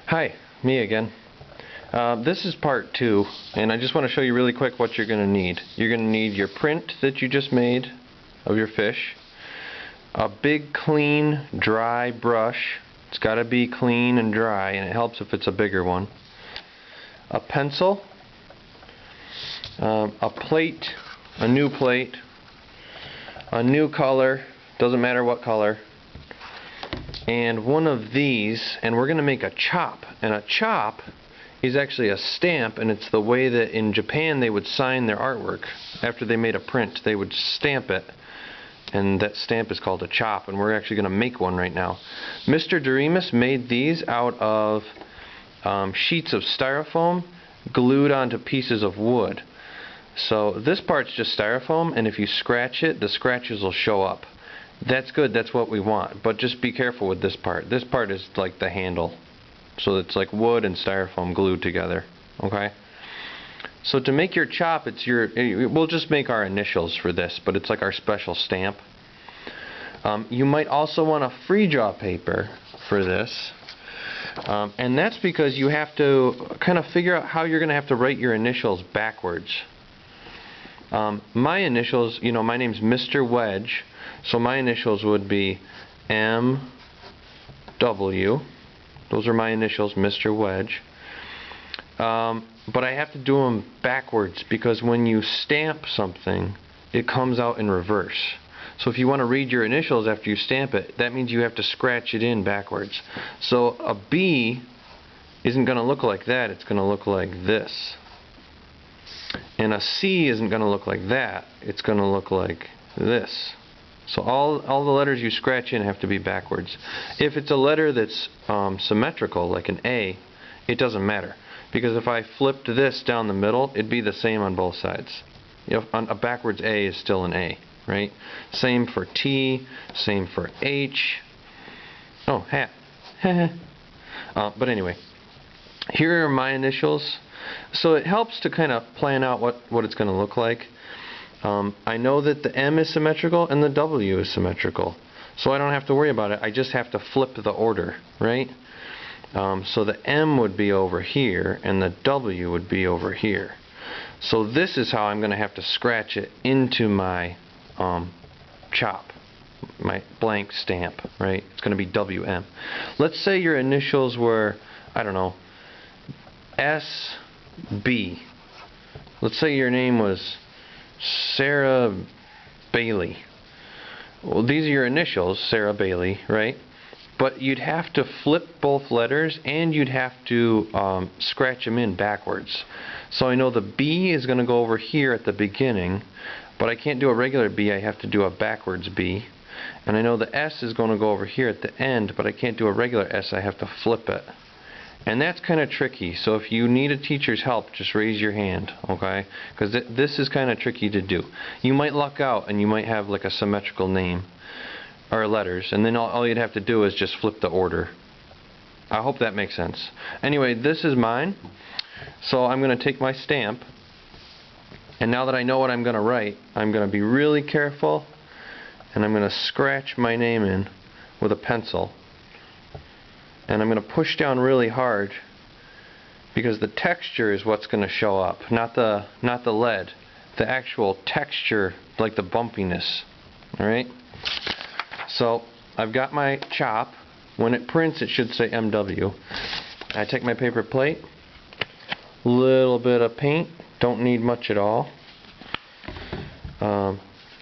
Hi, me again. This is part 2, and I just want to show you really quick what you're going to need. You're going to need your print that you just made of your fish, a big clean dry brush. It's got to be clean and dry, and it helps if it's a bigger one. A pencil, a plate, a new color, doesn't matter what color, and one of these, and we're going to make a chop. And a chop is actually a stamp, and it's the way that in Japan they would sign their artwork. After they made a print, they would stamp it, and that stamp is called a chop, and we're actually going to make one right now. Mr. Doremus made these out of sheets of styrofoam glued onto pieces of wood. So this part's just styrofoam, and if you scratch it, the scratches will show up. That's good, that's what we want, but just be careful with this part. This part is like the handle. So it's like wood and styrofoam glued together. Okay? So to make your chop, we'll just make our initials for this, but it's like our special stamp. You might also want a free draw paper for this. And that's because you have to kind of figure out how you're going to have to write your initials backwards. My initials, my name's Mr. Wedge, so my initials would be M-W. Those are my initials, Mr. Wedge. But I have to do them backwards because when you stamp something, it comes out in reverse. So if you want to read your initials after you stamp it, that means you have to scratch it in backwards. So a B isn't going to look like that, it's going to look like this. And a C isn't going to look like that, it's going to look like this. So all the letters you scratch in have to be backwards. If it's a letter that's symmetrical, like an A, it doesn't matter. Because if I flipped this down the middle, it'd be the same on both sides. A backwards A is still an A, right? Same for T, same for H. Oh, hat. But anyway, here are my initials. So it helps to kind of plan out what it's going to look like. I know that the M is symmetrical and the W is symmetrical. So I don't have to worry about it. I just have to flip the order, right? So the M would be over here and the W would be over here. So this is how I'm going to have to scratch it into my chop, my blank stamp, right? It's going to be WM. Let's say your initials were, I don't know, SB. Let's say your name was Sarah Bailey. Well, these are your initials, Sarah Bailey, right? But you'd have to flip both letters and you'd have to scratch them in backwards. So I know the B is going to go over here at the beginning, but I can't do a regular B, I have to do a backwards B. And I know the S is going to go over here at the end, but I can't do a regular S, I have to flip it. And that's kind of tricky, so if you need a teacher's help, just raise your hand, okay? Because this is kind of tricky to do. You might luck out and you might have like a symmetrical name or letters, and then all you'd have to do is just flip the order. I hope that makes sense. Anyway, this is mine, so I'm going to take my stamp, and now that I know what I'm going to write, I'm going to be really careful, and I'm going to scratch my name in with a pencil. And I'm going to push down really hard because the texture is what's going to show up, not the lead, the actual texture, like the bumpiness. Alright? So I've got my chop. When it prints, it should say MW. I take my paper plate, little bit of paint, don't need much at all.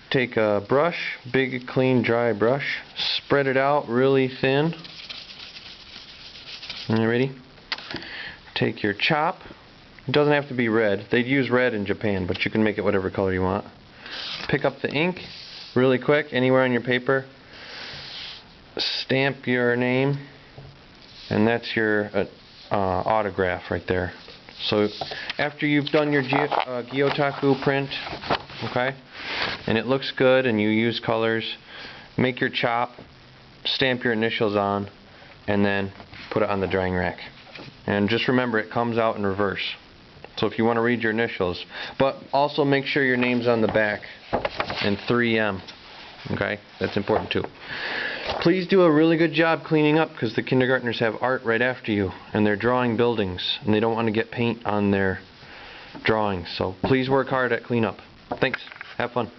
Take a brush, big clean dry brush, spread it out really thin. You ready? Take your chop. It doesn't have to be red. They'd use red in Japan, but you can make it whatever color you want. Pick up the ink really quick, anywhere on your paper. Stamp your name, and that's your autograph right there. So after you've done your Gyotaku print, okay, and it looks good and you use colors, make your chop, stamp your initials on, and then put it on the drying rack. And just remember, it comes out in reverse. So if you want to read your initials, but also make sure your name's on the back and 3M. Okay, that's important too. Please do a really good job cleaning up, because the kindergartners have art right after you, and they're drawing buildings, and they don't want to get paint on their drawings. So please work hard at cleanup. Thanks. Have fun.